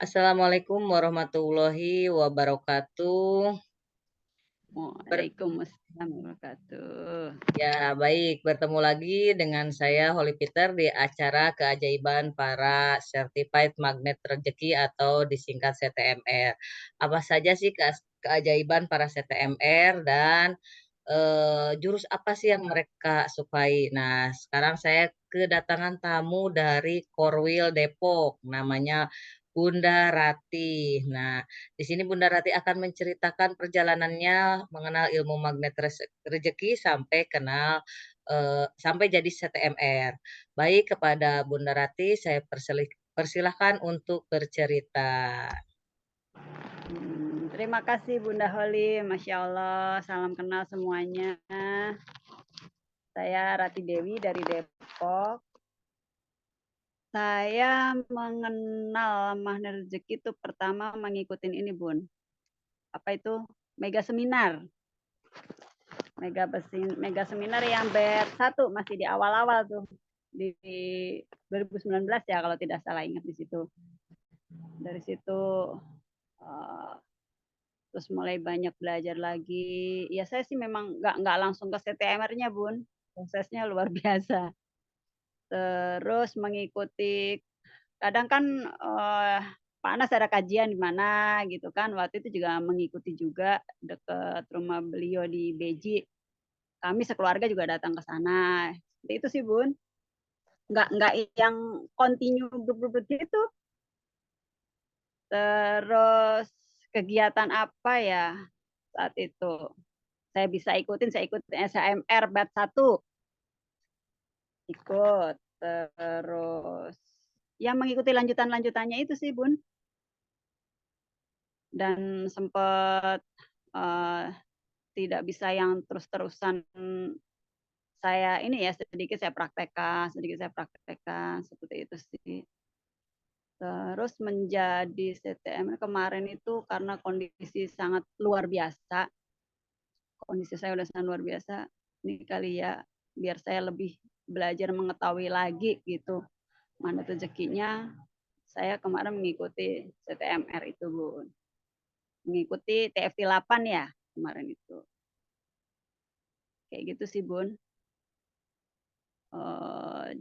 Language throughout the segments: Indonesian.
Assalamualaikum warahmatullahi wabarakatuh. Ber Waalaikumsalam wabarakatuh. Ya, baik, bertemu lagi dengan saya Holly Peter di acara keajaiban para Certified Magnet Rezeki atau disingkat CTMR. Apa saja sih keajaiban para CTMR dan jurus apa sih yang mereka sukai? Nah, sekarang saya kedatangan tamu dari Korwil Depok, namanya Bunda Ratih. Nah, di sini Bunda Ratih akan menceritakan perjalanannya mengenal ilmu magnet rezeki sampai kenal sampai jadi CTMR. Baik, kepada Bunda Ratih saya persilahkan untuk bercerita. Terima kasih Bunda Holly, Masya Allah, salam kenal semuanya. Saya Rati Dewi dari Depok. Saya mengenal magnet rezeki itu pertama mengikuti ini Bun. Apa itu? Mega seminar. Mega seminar yang batch 1 masih di awal-awal tuh. Di 2019 ya kalau tidak salah ingat di situ. Dari situ uh, terus mulai banyak belajar lagi. Ya saya sih memang nggak langsung ke CTMR-nya Bun, prosesnya luar biasa. Terus mengikuti, kadang kan Pak Anas ada kajian di mana gitu kan. Waktu itu juga mengikuti juga dekat rumah beliau di Beji. Kami sekeluarga juga datang ke sana. Seperti itu sih Bun. Nggak yang continue begitu. Terus kegiatan apa ya saat itu? Saya ikutin SHMR batch 1. Ikut. Terus ya mengikuti lanjutannya itu sih Bun. Dan sempat uh, tidak bisa yang terus-terusan saya ini ya sedikit saya praktekkan seperti itu sih. Terus menjadi CTM kemarin itu karena kondisi sangat luar biasa. Kondisi saya udah sangat luar biasa. Ini kali ya biar saya lebih belajar mengetahui lagi gitu mana rezekinya. Saya kemarin mengikuti CTMR itu Bun. Mengikuti TFT 8 ya kemarin itu. Kayak gitu sih Bun.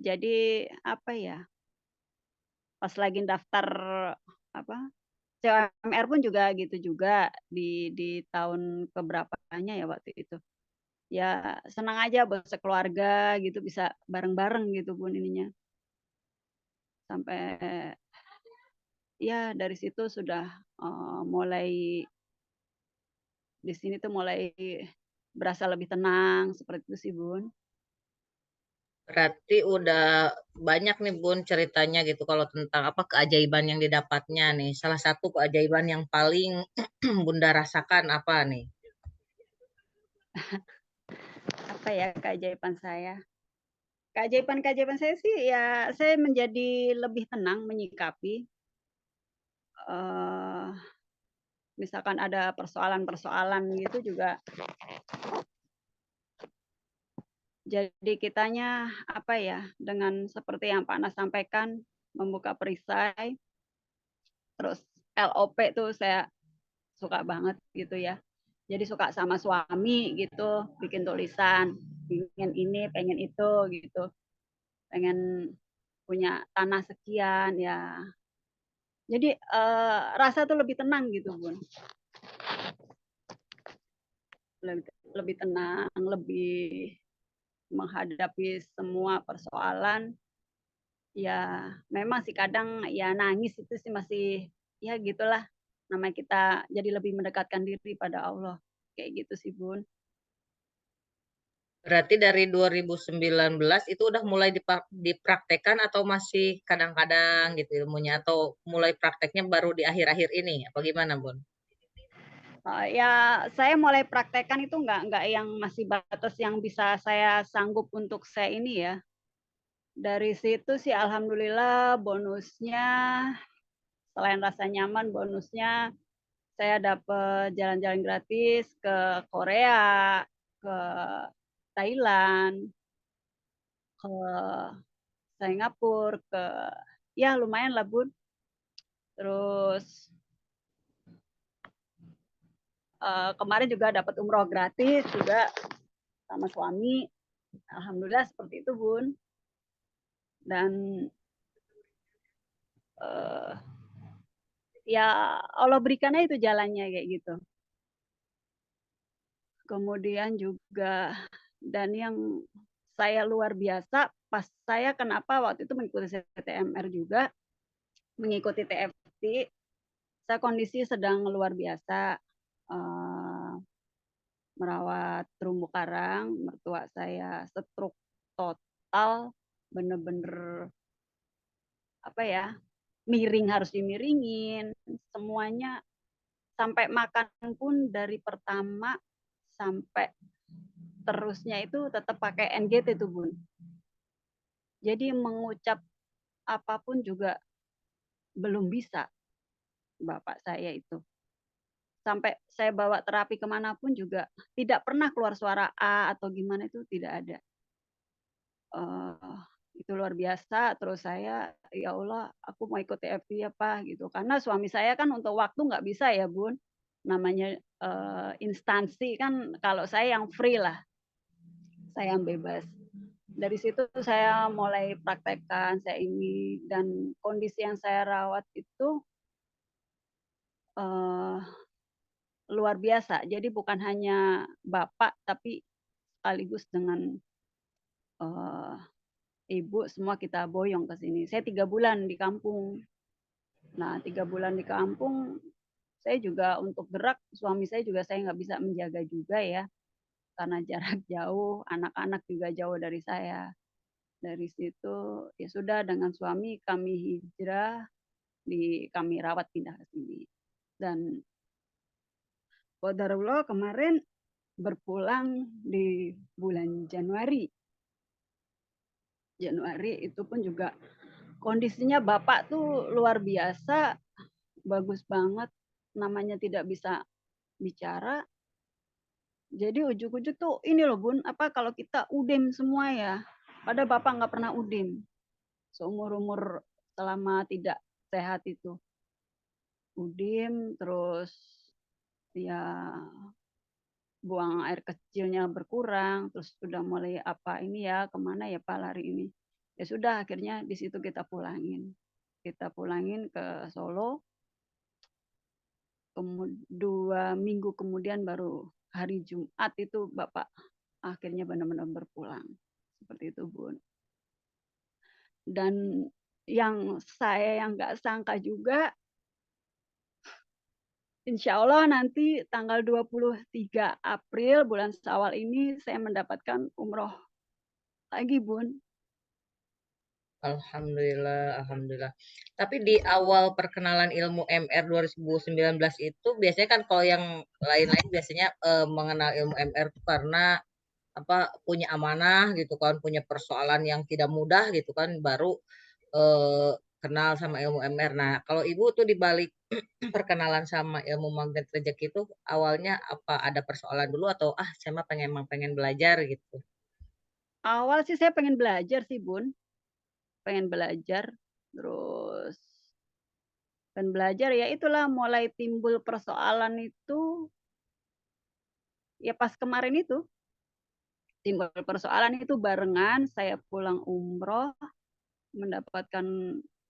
Jadi apa ya? Pas lagi daftar apa? CMR pun juga gitu juga di tahun keberapanya ya waktu itu. Ya senang aja buat sekeluarga gitu bisa bareng-bareng gitu Bun ininya. Sampai ya dari situ sudah mulai di sini tuh mulai berasa lebih tenang seperti itu sih Bun. Berarti udah banyak nih Bun ceritanya gitu kalau tentang apa keajaiban yang didapatnya nih. Salah satu keajaiban yang paling Bunda rasakan apa nih? Apa ya keajaiban saya? Keajaiban saya sih ya saya menjadi lebih tenang menyikapi eh, misalkan ada persoalan-persoalan gitu juga. Jadi kitanya apa ya dengan seperti yang Pak Nas sampaikan membuka perisai, terus LOP tuh saya suka banget gitu ya. Jadi suka sama suami gitu bikin tulisan, pengen ini, pengen itu gitu, pengen punya tanah sekian ya. Jadi rasa tuh lebih tenang gitu Bun, lebih tenang, lebih menghadapi semua persoalan. Ya memang sih kadang ya nangis itu sih masih ya gitulah, namanya kita jadi lebih mendekatkan diri pada Allah kayak gitu sih Bun. Berarti dari 2019 itu udah mulai dipraktekkan atau masih kadang-kadang gitu ilmunya atau mulai prakteknya baru di akhir-akhir ini? Apa gimana, Bun? Ya saya mulai praktekkan itu nggak yang masih batas yang bisa saya sanggup untuk saya ini ya. Dari situ sih alhamdulillah bonusnya selain rasa nyaman bonusnya saya dapat jalan-jalan gratis ke Korea, ke Thailand, ke Singapura, ke ya lumayan lah Bun. Terus kemarin juga dapat umroh gratis juga sama suami. Alhamdulillah seperti itu, Bun. Dan ya Allah berikannya itu jalannya kayak gitu. Kemudian juga, dan yang saya luar biasa, pas saya kenapa waktu itu mengikuti CTMR juga, mengikuti TFT, saya kondisi sedang luar biasa, merawat terumbu karang, mertua saya stroke total, bener-bener apa ya, miring harus dimiringin, semuanya sampai makan pun dari pertama sampai terusnya itu tetap pakai NGT tuh, Bun. Jadi mengucap apapun juga belum bisa bapak saya itu. Sampai saya bawa terapi kemanapun juga tidak pernah keluar suara A atau gimana, itu tidak ada. Itu luar biasa. Terus saya, ya Allah, aku mau ikut TFT ya Pak gitu. Karena suami saya kan untuk waktu nggak bisa ya Bun. Namanya instansi kan, kalau saya yang free lah, saya yang bebas. Dari situ saya mulai praktekkan saya ini, dan kondisi yang saya rawat itu luar biasa. Jadi bukan hanya bapak, tapi sekaligus dengan ibu, semua kita boyong ke sini. Saya 3 bulan di kampung. Nah, 3 bulan di kampung, saya juga untuk gerak, suami saya juga saya nggak bisa menjaga juga ya, karena jarak jauh, anak-anak juga jauh dari saya. Dari situ ya sudah, dengan suami kami hijrah, kami rawat pindah ke sini. Dan qadarullah kemarin berpulang di bulan Januari. Januari itu pun juga kondisinya bapak tuh luar biasa, bagus banget, namanya tidak bisa bicara. Jadi ujuk-ujuk tuh ini loh Bun, apa kalau kita UDIM semua ya, padahal bapak nggak pernah UDIM seumur-umur selama tidak sehat itu. UDIM terus ya buang air kecilnya berkurang, terus sudah mulai apa ini ya, kemana ya Pak lari ini. Ya sudah, akhirnya di situ kita pulangin. Kita pulangin ke Solo. 2 minggu kemudian baru hari Jumat itu Bapak akhirnya benar-benar berpulang. Seperti itu, Bun. Dan yang saya yang nggak sangka juga, insya Allah nanti tanggal 23 April bulan Syawal ini saya mendapatkan umroh lagi, Bun. Alhamdulillah, alhamdulillah. Tapi di awal perkenalan ilmu MR 2019 itu biasanya kan kalau yang lain-lain biasanya mengenal ilmu MR itu karena apa punya amanah gitu kan, punya persoalan yang tidak mudah gitu kan, baru eh, kenal sama ilmu MR. Nah, kalau Ibu tuh di balik perkenalan sama ilmu magnet rezeki itu awalnya apa ada persoalan dulu atau saya mah pengen belajar gitu. Awal sih saya pengen belajar sih, Bun. Pengen belajar. Terus dan belajar ya itulah mulai timbul persoalan itu ya pas kemarin itu. Timbul persoalan itu barengan saya pulang umroh, mendapatkan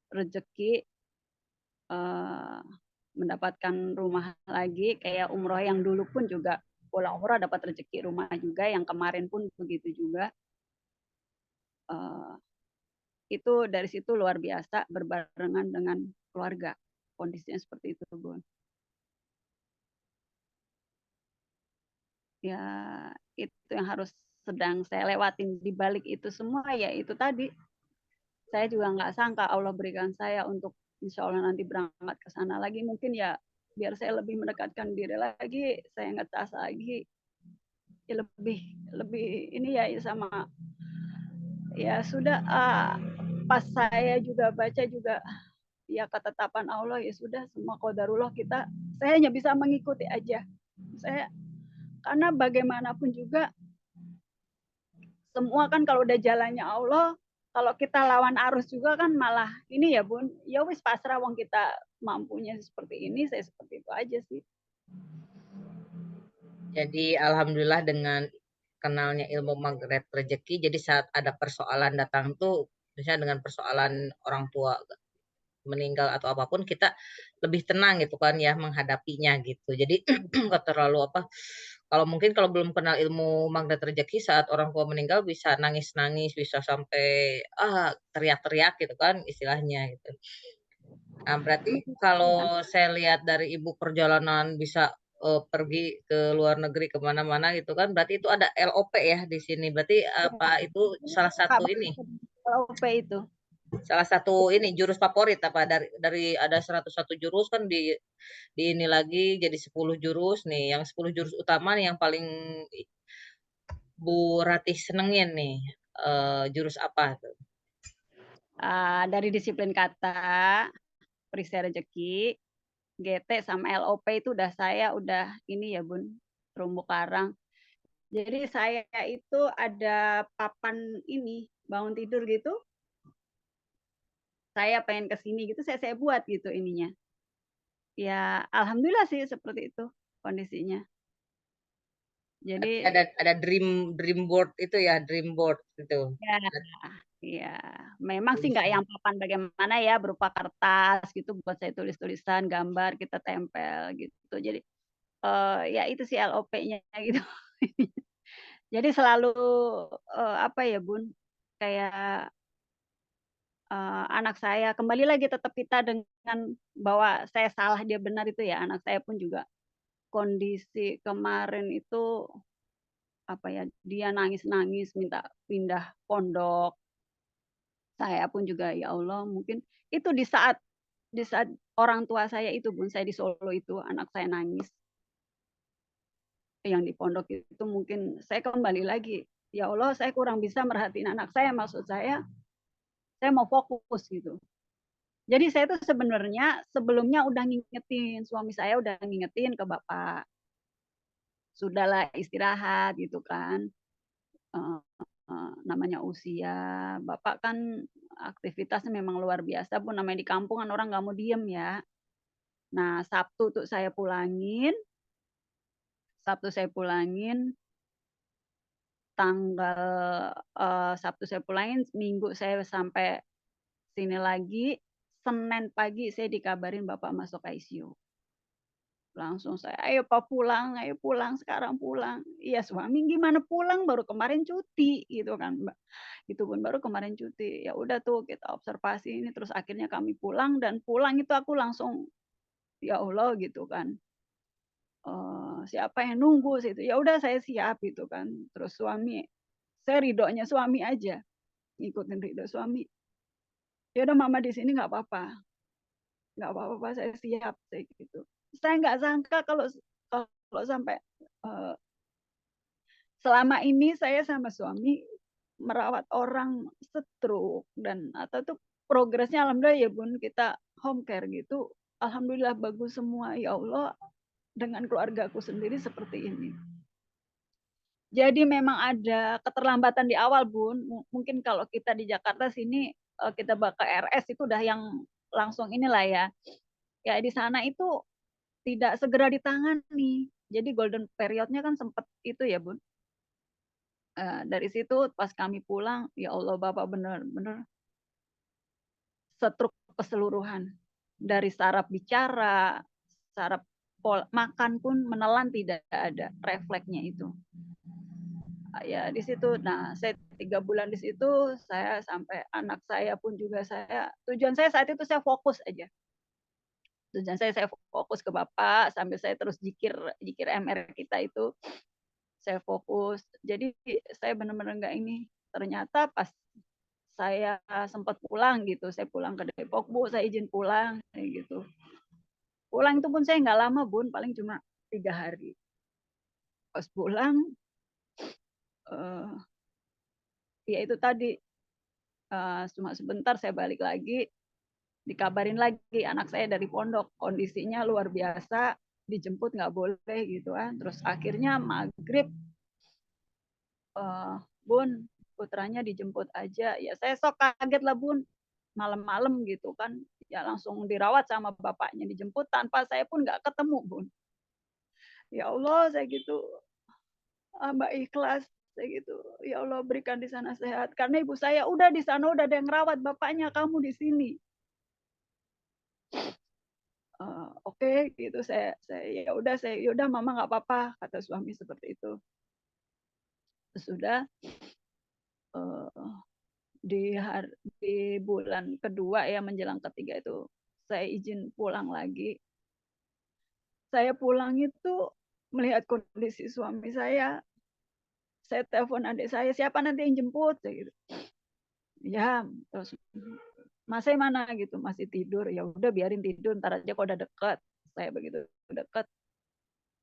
rezeki, mendapatkan rumah lagi, kayak umroh yang dulu pun juga pulang umroh dapat rezeki rumah juga, yang kemarin pun begitu juga. Itu dari situ luar biasa, berbarengan dengan keluarga. Kondisinya seperti itu, Bun. Ya, itu yang harus sedang saya lewatin. Di balik itu semua, ya itu tadi. Saya juga nggak sangka Allah berikan saya untuk insya Allah nanti berangkat ke sana lagi. Mungkin ya biar saya lebih mendekatkan diri lagi, saya ngetas lagi, ya lebih ini ya sama, ya sudah, pas saya juga baca juga ya ketetapan Allah, ya sudah semua qadarullah, saya hanya bisa mengikuti aja. Saya karena bagaimanapun juga semua kan kalau udah jalannya Allah, kalau kita lawan arus juga kan malah ini ya Bun, ya wis pasrah wong kita mampunya seperti ini, saya seperti itu aja sih. Jadi alhamdulillah dengan kenalnya ilmu magnet rezeki, jadi saat ada persoalan datang tuh, misalnya dengan persoalan orang tua meninggal atau apapun, kita lebih tenang gitu kan ya menghadapinya gitu. Jadi nggak terlalu apa, kalau mungkin kalau belum kenal ilmu magnet rezeki saat orang tua meninggal bisa nangis-nangis, bisa sampai teriak-teriak gitu kan istilahnya gitu. Nah, berarti kalau saya lihat dari Ibu perjalanan bisa, pergi ke luar negeri ke mana-mana gitu kan, berarti itu ada LOP ya di sini. Berarti apa itu salah Kak, satu ini, LOP itu. salah satu ini jurus favorit apa dari ada 101 jurus kan di ini lagi jadi 10 jurus nih, yang 10 jurus utama nih yang paling Bu Ratih senengin nih, jurus apa tuh? Dari disiplin kata, perisai rezeki, GT sama LOP itu udah ini ya Bun, terumbu karang. Jadi saya itu ada papan ini, bangun tidur gitu, saya pengen ke sini gitu, saya buat gitu ininya. Ya alhamdulillah sih seperti itu kondisinya. Berarti Jadi ada dream dream board itu ya, dream board itu. ya, ya memang sih nggak yang papan bagaimana ya berupa kertas gitu buat saya tulis-tulisan, gambar kita tempel gitu. Jadi ya itu sih LOP-nya gitu. Jadi selalu apa ya Bun, kayak anak saya kembali lagi tetap kita dengan bahwa saya salah dia benar itu ya, anak saya pun juga kondisi kemarin itu, apa ya, dia nangis-nangis minta pindah pondok, saya pun juga ya Allah mungkin itu di saat orang tua saya itu Bun, saya di Solo itu anak saya nangis, yang di pondok itu mungkin saya kembali lagi, ya Allah saya kurang bisa merhatiin anak saya, maksud saya mau fokus gitu. Jadi saya tuh sebenarnya sebelumnya udah ngingetin, suami saya udah ngingetin ke bapak, "Sudahlah istirahat," gitu kan, eee namanya usia, bapak kan aktivitasnya memang luar biasa Bun, namanya di kampung kan orang nggak mau diem ya. Nah Sabtu saya pulangin, Sabtu saya pulangin, Minggu saya sampai sini lagi, Senin pagi saya dikabarin bapak masuk ICU. Langsung saya, ayo pulang sekarang pulang." Iya suami, "Gimana pulang baru kemarin cuti," gitu kan Mbak. Itu pun baru kemarin cuti. Ya udah tuh kita observasi ini, terus akhirnya kami pulang dan pulang itu aku langsung, ya Allah gitu kan, siapa yang nunggu situ, ya udah saya siap gitu kan. Terus saya ridhonya suami aja, ngikutin ridho suami. "Ya udah mama di sini nggak apa-apa Pak, saya siap," saya gitu. Saya nggak sangka kalau sampai, eee selama ini saya sama suami merawat orang stroke dan atau tuh progresnya alhamdulillah ya Bun, kita home care gitu, alhamdulillah bagus semua, ya Allah, dengan keluargaku sendiri seperti ini. Jadi memang ada keterlambatan di awal Bun, mungkin kalau kita di Jakarta sini, kita ke RS itu udah yang langsung inilah ya, ya di sana itu tidak segera ditangani. Jadi golden period-nya kan sempet itu ya Bun. Dari situ pas kami pulang, ya Allah Bapak benar-benar stroke keseluruhan. Dari saraf bicara, saraf makan pun menelan tidak ada refleksnya itu. Ya di situ, nah saya 3 bulan di situ, saya sampai anak saya pun juga tujuan saya saat itu saya fokus aja. Tujuan saya fokus ke Bapak, sambil saya terus zikir zikir MR kita itu, saya fokus. Jadi saya benar-benar nggak ini, ternyata pas saya sempat pulang gitu, saya pulang ke Depok, "Bu, saya izin pulang," kayak gitu. Pulang itu pun saya nggak lama, Bun, paling cuma 3 hari. Pas pulang, eee, ya itu tadi, cuma sebentar saya balik lagi, dikabarin lagi anak saya dari pondok, kondisinya luar biasa, dijemput nggak boleh gitu kan. Terus akhirnya maghrib, "Bun, putranya dijemput aja. Ya saya sok kaget lah Bun, malam-malam gitu kan. Ya langsung dirawat sama bapaknya, dijemput tanpa saya pun nggak ketemu Bun. Ya Allah saya gitu, hamba ikhlas saya gitu. Ya Allah berikan di sana sehat. Karena ibu saya udah di sana udah ada yang rawat bapaknya, kamu di sini. Oke gitu saya ya udah mama nggak apa-apa kata suami seperti itu. Sudah di di bulan kedua ya menjelang ketiga itu saya izin pulang lagi. Saya pulang itu melihat kondisi suami saya. Saya telepon adik saya, siapa nanti yang jemput? Saya gitu. Ya, terus masih mana gitu, masih tidur. Ya udah biarin tidur, ntar aja kok udah deket. Saya begitu deket.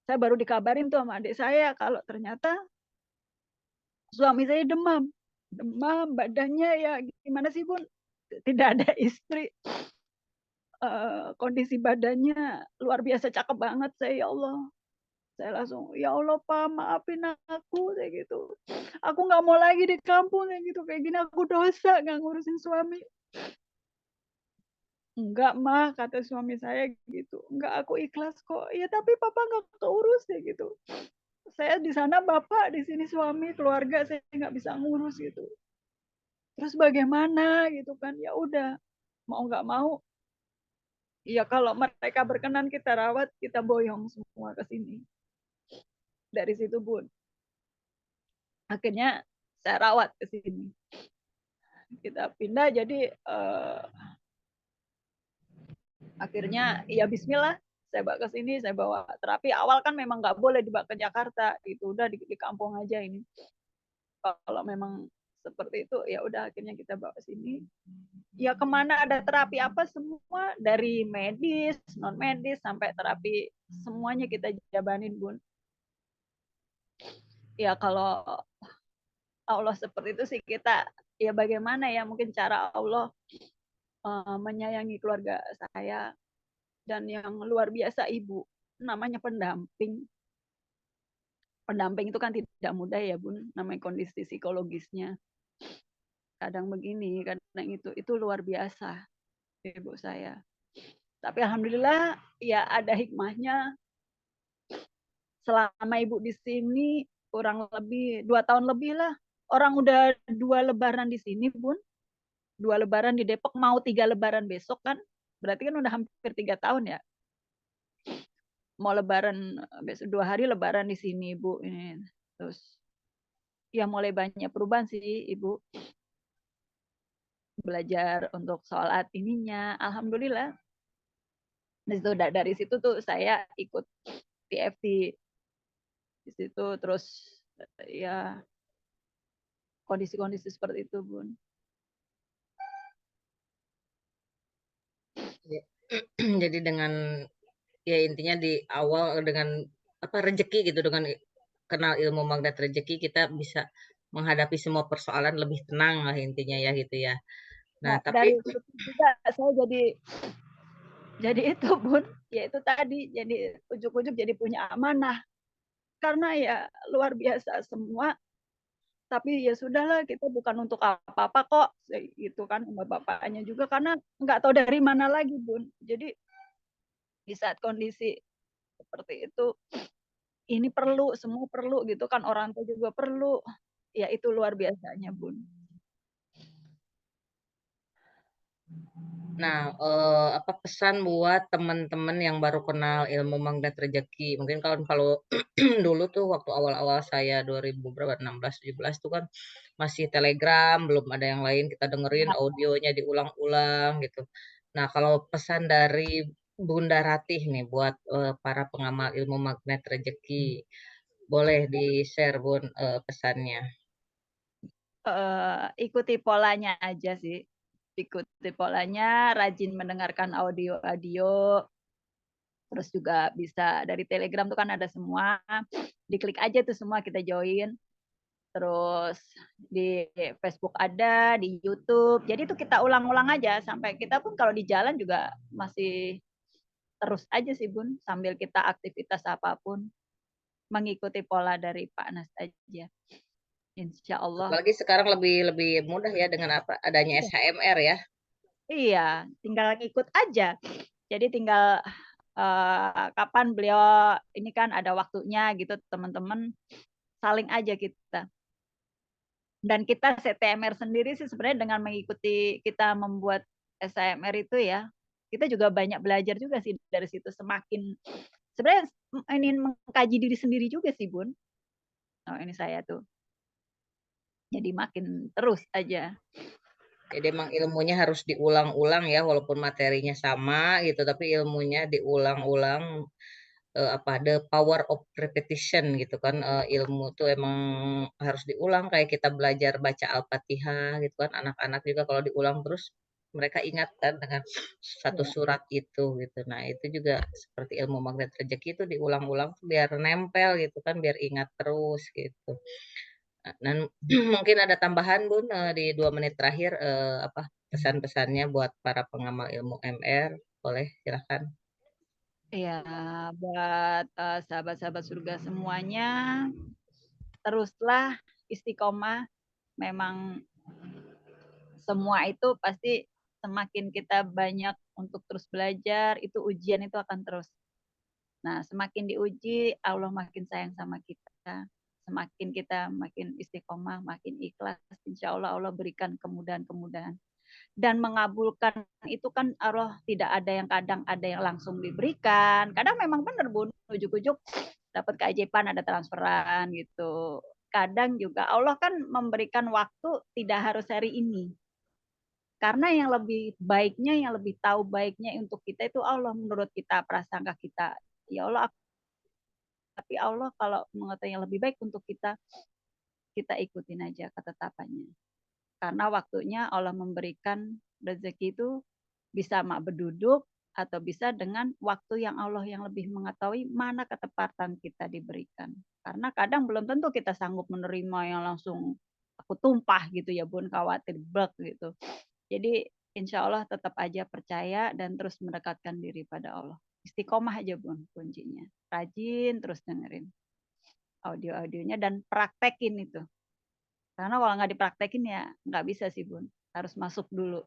Saya baru dikabarin tuh sama adik saya kalau ternyata suami saya demam. Demam, badannya ya gimana sih Bun? Tidak ada istri. Kondisi badannya luar biasa cakep banget saya ya Allah. Saya langsung, ya Allah Pak maafin aku kayak gitu. Aku nggak mau lagi di kampung kayak gitu. Kayak gini aku dosa nggak ngurusin suami. Enggak mah kata suami saya gitu. Enggak aku ikhlas kok. Ya tapi papa nggak keurus ya gitu. Saya di sana bapak, di sini suami, keluarga saya nggak bisa ngurus gitu. Terus bagaimana gitu kan? Ya udah mau nggak mau ya kalau mereka berkenan kita rawat, kita boyong semua ke sini. Dari situ Bun. Akhirnya saya rawat ke sini. Kita pindah jadi akhirnya ya Bismillah saya bawa ke sini, saya bawa terapi. Awal kan memang nggak boleh dibawa ke Jakarta, itu udah di kampung aja ini. Kalau memang seperti itu ya udah akhirnya kita bawa ke sini. Ya kemana ada terapi apa semua dari medis, non medis sampai terapi semuanya kita jabanin Bun. Ya kalau Allah seperti itu sih kita ya bagaimana ya mungkin cara Allah menyayangi keluarga saya dan yang luar biasa ibu namanya pendamping. Pendamping itu kan tidak mudah ya Bun, namanya kondisi psikologisnya. Kadang begini, kadang itu luar biasa ibu saya. Tapi alhamdulillah ya ada hikmahnya. Selama ibu di sini kurang lebih 2 tahun lebih lah. Orang udah 2 lebaran di sini Bun. 2 lebaran di Depok, mau 3 lebaran besok kan. Berarti kan udah hampir 3 tahun ya. Mau lebaran besok 2 hari lebaran di sini Bu. Ini. Terus ya mulai banyak perubahan sih Ibu. Belajar untuk sholat ininya. Alhamdulillah. Dari situ tuh saya ikut PFT di situ terus ya kondisi-kondisi seperti itu Bun. Jadi dengan ya intinya di awal dengan apa rezeki gitu, dengan kenal ilmu magnet rezeki kita bisa menghadapi semua persoalan lebih tenang lah intinya ya gitu ya. Nah, Nah tapi dari situ juga saya jadi itu Bun, ya itu tadi jadi ujuk-ujuk jadi punya amanah karena ya luar biasa semua. Tapi ya sudahlah kita bukan untuk apa-apa kok gitu kan sama bapaknya juga karena nggak tahu dari mana lagi Bun. Jadi di saat kondisi seperti itu ini perlu semua perlu gitu kan orang tua juga perlu ya itu luar biasanya Bun. nah, apa pesan buat teman-teman yang baru kenal ilmu magnet rezeki? Mungkin kalau kalau dulu tuh waktu awal-awal saya 2000 berapa 16 17 tuh kan masih Telegram, belum ada yang lain, kita dengerin Ya, audionya diulang-ulang gitu. Nah, kalau pesan dari Bunda Ratih nih buat para pengamal ilmu magnet rezeki, boleh di-share Bun pesannya. ikuti polanya aja sih. Ikuti polanya, rajin mendengarkan audio-audio, terus juga bisa dari Telegram tuh kan ada semua, diklik aja tuh semua kita join. Terus di Facebook ada, di YouTube. Jadi itu kita ulang-ulang aja sampai kita pun kalau di jalan juga masih terus aja sih Bun, sambil kita aktivitas apapun mengikuti pola dari Pak Nas aja. Insya Allah. Apalagi sekarang lebih lebih mudah ya dengan apa adanya Iya, SHMR ya. iya, tinggal ngikut aja. Jadi tinggal, kapan beliau ini kan ada waktunya gitu teman-teman, saling aja kita. Dan kita CTMR sendiri sih sebenarnya dengan mengikuti kita membuat SAMR itu ya, kita juga banyak belajar juga sih dari situ semakin sebenarnya ini mengkaji diri sendiri juga sih Bun, ini saya tuh. Jadi makin terus aja. Jadi emang ilmunya harus diulang-ulang ya, walaupun materinya sama gitu, tapi ilmunya diulang-ulang. Apa the power of repetition gitu kan, ilmu tuh emang harus diulang kayak kita belajar baca Al-Fatihah gitu kan, anak-anak juga kalau diulang terus mereka ingat kan dengan satu Iya. surat itu gitu. Nah, itu juga seperti ilmu magnet rezeki itu diulang-ulang biar nempel gitu kan, biar ingat terus gitu. Dan mungkin ada tambahan Bun, di 2 menit terakhir, apa pesan-pesannya buat para pengamal ilmu MR, boleh silahkan. Iya, buat, sahabat-sahabat surga semuanya, teruslah istiqomah, memang semua itu pasti semakin kita banyak untuk terus belajar, itu ujian itu akan terus. Nah, semakin diuji, Allah makin sayang sama kita. Semakin kita makin istiqomah, makin ikhlas, insya Allah Allah berikan kemudahan-kemudahan. Dan mengabulkan itu kan Allah tidak ada yang kadang ada yang langsung diberikan. Kadang memang benar Bun, ujuk-ujuk dapat keajaiban ada transferan gitu. Kadang juga Allah kan memberikan waktu tidak harus hari ini. Karena yang lebih baiknya, yang lebih tahu baiknya untuk kita itu Allah menurut kita, prasangka kita. Ya Allah, tapi Allah kalau mengetahui yang lebih baik untuk kita, kita ikutin aja ketetapannya. Karena waktunya Allah memberikan rezeki itu bisa mak berduduk atau bisa dengan waktu yang Allah yang lebih mengetahui mana ketepatan kita diberikan. Karena kadang belum tentu kita sanggup menerima yang langsung aku tumpah gitu ya Bun, khawatir blek gitu. Jadi insya Allah tetap aja percaya dan terus mendekatkan diri pada Allah. Istiqomah aja Bun kuncinya. Rajin terus dengerin audio-audionya dan praktekin itu. Karena kalau nggak dipraktekin ya nggak bisa sih Bun. Harus masuk dulu.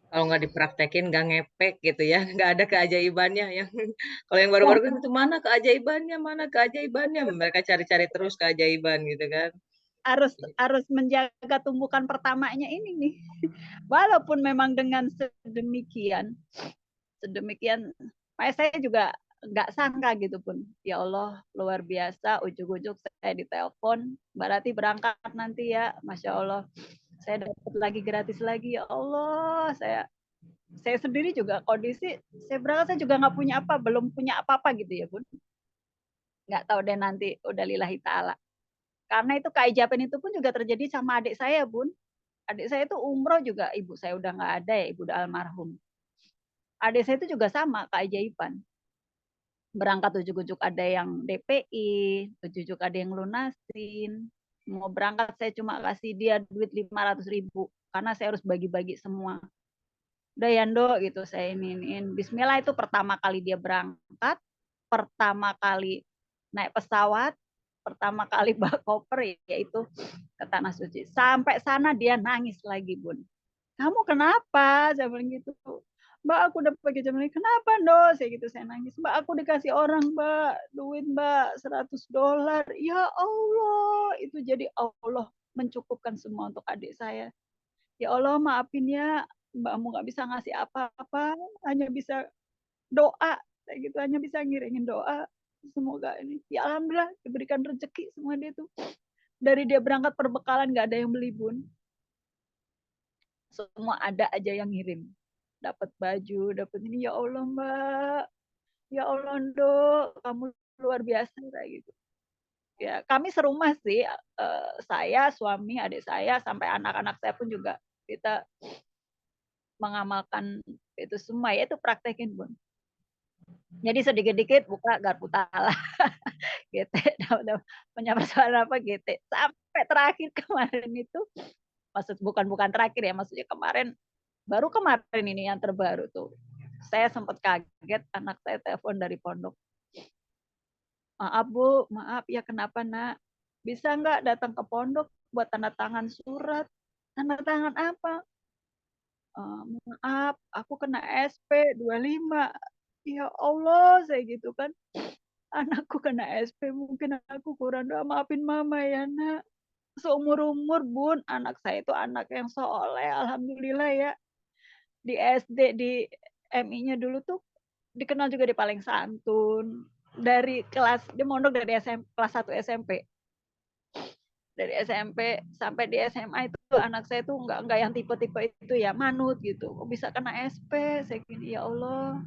Kalau nggak dipraktekin nggak ngepek gitu ya, nggak ada keajaibannya yang kalau yang Ya, baru-baru kan itu mana keajaibannya, mereka cari-cari terus keajaiban gitu kan. harus harus menjaga tumbukan pertamanya ini nih. Walaupun memang dengan sedemikian, saya juga nggak sangka gitu pun. Ya Allah, luar biasa. Ujuk-ujuk saya ditelepon, berarti berangkat nanti ya, masya Allah. Saya dapat lagi gratis lagi ya Allah. Saya sendiri juga kondisi saya berangkat saya juga nggak punya apa, belum punya apa-apa gitu ya Bun. Nggak tahu deh nanti udah lillahi ta'ala. Karena itu keajaiban itu pun juga terjadi sama adik saya Bun. Adik saya itu umroh juga, ibu saya udah nggak ada ya, ibu udah almarhum. Adik saya itu juga sama keajaiban. Berangkat ujuk-ujuk ada yang DPI, ujuk-ujuk ada yang lunasin. Mau berangkat saya cuma kasih dia duit 500.000 karena saya harus bagi-bagi semua. Udah Yando gitu saya iniin. Bismillah itu pertama kali dia berangkat, pertama kali naik pesawat, pertama kali bawa koper yaitu ke tanah suci. Sampai sana dia nangis lagi Bun. Kamu kenapa? Saya bilang gitu. Mbak aku udah pakai jam ini. Kenapa dong? Saya gitu saya nangis. Mbak aku dikasih orang mbak. Duit mbak $100. Ya Allah. Itu jadi Allah mencukupkan semua untuk adik saya. Ya Allah maafin ya. Mbakmu gak bisa ngasih apa-apa. Hanya bisa doa. Kayak gitu. Hanya bisa ngiringin doa. Semoga ini. Ya Alhamdulillah diberikan rezeki semua dia tuh. Dari dia berangkat perbekalan gak ada yang beli Bun. Semua ada aja yang ngirim. Dapat baju, dapat ini. Ya Allah Mbak, ya Allah Dok, kamu luar biasa kayak gitu. Ya kami serumah sih, saya, suami, adik saya, sampai anak-anak saya pun juga kita mengamalkan itu semua ya itu praktekin Bun. Jadi sedikit-dikit buka garpu talah, gitu, punya persoalan apa gitu. Sampai terakhir kemarin itu, bukan terakhir ya, maksudnya kemarin baru kemarin ini yang terbaru tuh. Saya sempat kaget anak saya telepon dari pondok. Maaf Bu, maaf ya kenapa nak? bisa nggak datang ke pondok buat tanda tangan surat. Tanda tangan apa? Maaf, aku kena SP 25. Ya Allah, saya gitu kan. Anakku kena SP, mungkin aku kurang doa. Maafin mama ya, nak. Seumur-umur, Bun, anak saya itu anak yang soleh, alhamdulillah ya. Di SD, di MI-nya dulu tuh dikenal juga dia paling santun. Dari kelas, dia mondok dari kelas 1 SMP. Dari SMP sampai di SMA itu anak saya tuh nggak yang tipe-tipe itu ya, manut gitu. Kok bisa kena SP? Saya gini, ya Allah,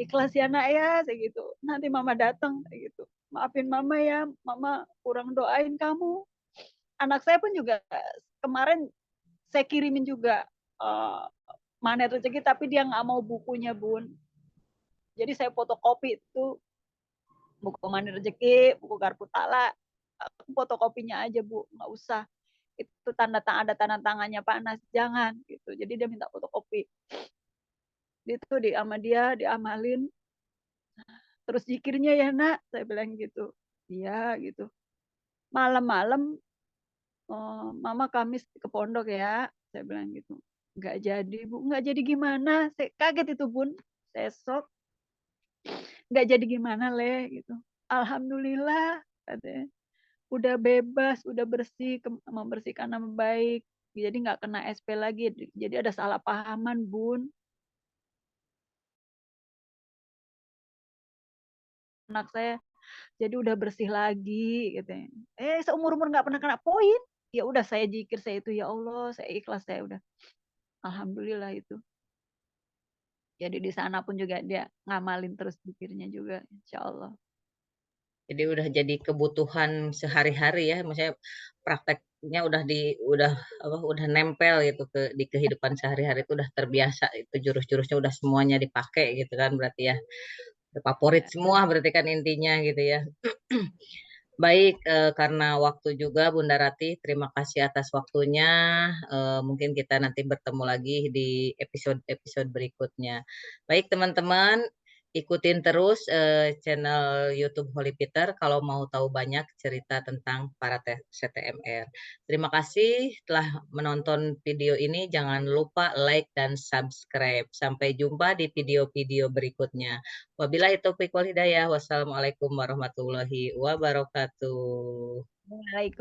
ikhlas ya nak ya, saya gitu. Nanti mama datang, kayak gitu. Maafin mama ya, mama kurang doain kamu. Anak saya pun juga kemarin saya kirimin juga Magnet Rezeki, tapi dia nggak mau bukunya, Bun. Jadi saya fotokopi itu buku Magnet Rezeki, buku Garpu Tala, fotokopinya aja, Bu, nggak usah itu ada tanda tangannya panas, jangan gitu. Jadi dia minta fotokopi. Itu sama dia diamalin. Terus zikirnya ya nak, saya bilang gitu. Iya gitu. Malam-malam mama Kamis ke pondok ya, saya bilang gitu. Nggak jadi, Bu. Nggak jadi gimana? Saya kaget itu, Bun. Saya sok. Nggak jadi gimana, Le, gitu. Alhamdulillah, katanya. Udah bebas, udah bersih, membersihkan nama baik. Jadi nggak kena SP lagi. Jadi ada salah pahaman, Bun. Anak saya jadi udah bersih lagi, gitu. Seumur umur nggak pernah kena poin. Ya udah saya zikir, saya itu ya Allah, saya ikhlas, saya udah. Alhamdulillah itu. Jadi di sana pun juga dia ngamalin terus zikirnya juga, insya Allah. Jadi udah jadi kebutuhan sehari-hari ya, maksudnya prakteknya udah nempel gitu di kehidupan sehari-hari, itu udah terbiasa, itu jurus-jurusnya udah semuanya dipakai gitu kan, berarti ya udah favorit Ya, semua berarti kan intinya gitu ya. Baik, karena waktu juga Bunda Rati, terima kasih atas waktunya. Mungkin kita nanti bertemu lagi di episode-episode berikutnya. Baik, teman-teman, ikutin terus channel YouTube Holy Peter kalau mau tahu banyak cerita tentang para CTMR. Terima kasih telah menonton video ini. Jangan lupa like dan subscribe. Sampai jumpa di video-video berikutnya. Wabillahi taufiq wal hidayah. Wassalamualaikum warahmatullahi wabarakatuh. Waalaikumsalam.